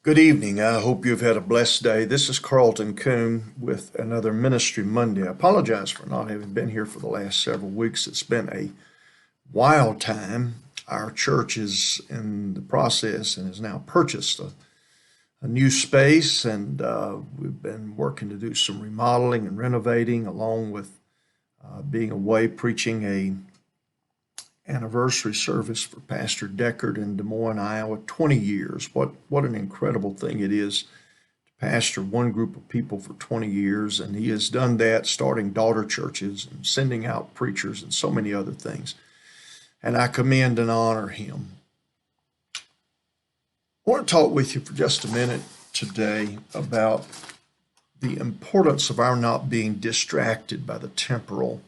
Good evening. I hope you've had a blessed day. This is Carlton Coon with another Ministry Monday. I apologize for not having been here for the last several weeks. It's been a wild time. Our church is in the process and has now purchased a new space, and we've been working to do some remodeling and renovating, along with being away preaching a anniversary service for Pastor Deckard in Des Moines, Iowa. 20 years. What an incredible thing it is to pastor one group of people for 20 years. And he has done that, starting daughter churches and sending out preachers and so many other things. And I commend and honor him. I want to talk with you for just a minute today about the importance of our not being distracted by the temporal.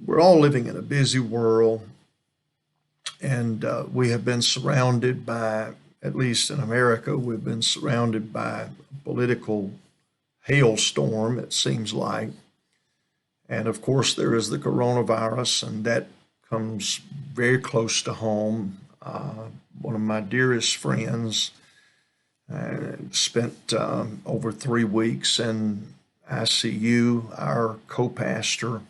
We're all living in a busy world, and we have been surrounded by, at least in America, we've been surrounded by a political hailstorm, it seems like. And of course, there is the coronavirus, and that comes very close to home. One of my dearest friends spent over 3 weeks in ICU. Our co-pastor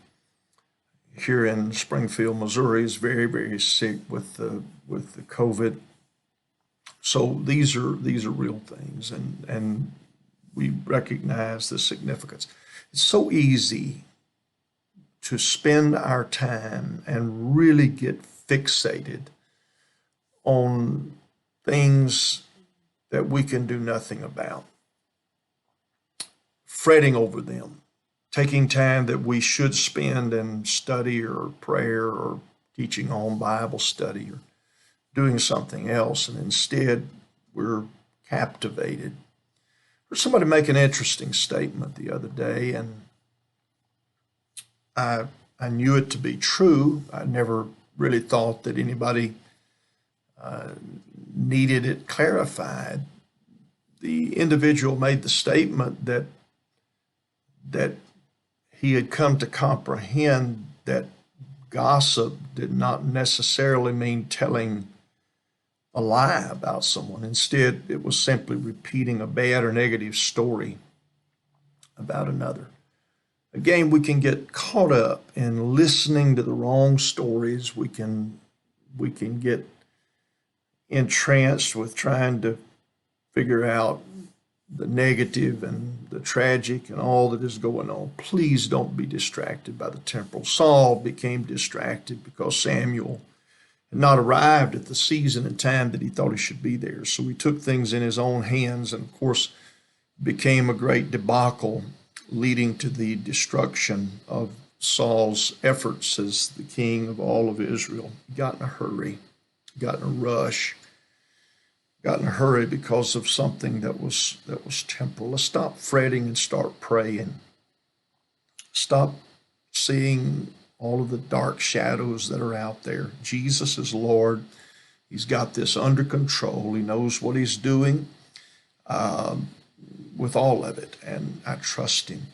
here in Springfield, Missouri, is very, very sick with the COVID. So these are real things, and we recognize the significance. It's so easy to spend our time and really get fixated on things that we can do nothing about, fretting over them, taking time that we should spend in study or prayer or teaching on Bible study or doing something else, and instead we're captivated. I heard somebody make an interesting statement the other day, and I knew it to be true. I never really thought that anybody needed it clarified. The individual made the statement that he had come to comprehend that gossip did not necessarily mean telling a lie about someone. Instead, it was simply repeating a bad or negative story about another. Again, we can get caught up in listening to the wrong stories. We can get entranced with trying to figure out the negative and the tragic and all that is going on. Please don't be distracted by the temporal. Saul became distracted because Samuel had not arrived at the season and time that he thought he should be there. So he took things in his own hands, and of course became a great debacle, leading to the destruction of Saul's efforts as the king of all of Israel. He got in a hurry, got in a rush, got in a hurry because of something that was temporal. Let's stop fretting and start praying. Stop seeing all of the dark shadows that are out there. Jesus is Lord. He's got this under control. He knows what he's doing with all of it, and I trust him.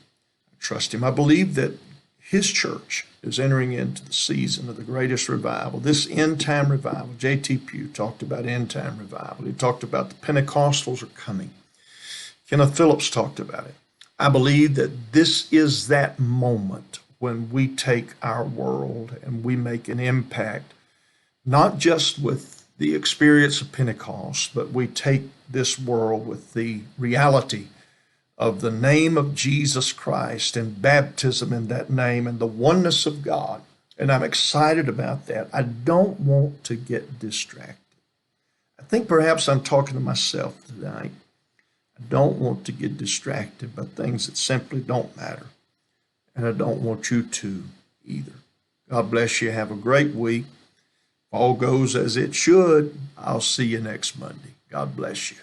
I believe that his church is entering into the season of the greatest revival, this end-time revival. J.T. Pugh talked about end-time revival. He talked about the Pentecostals are coming. Kenneth Phillips talked about it. I believe that this is that moment when we take our world and we make an impact, not just with the experience of Pentecost, but we take this world with the reality of the name of Jesus Christ and baptism in that name and the oneness of God. And I'm excited about that. I don't want to get distracted. I think perhaps I'm talking to myself tonight. I don't want to get distracted by things that simply don't matter. And I don't want you to either. God bless you. Have a great week. All goes as it should. I'll see you next Monday. God bless you.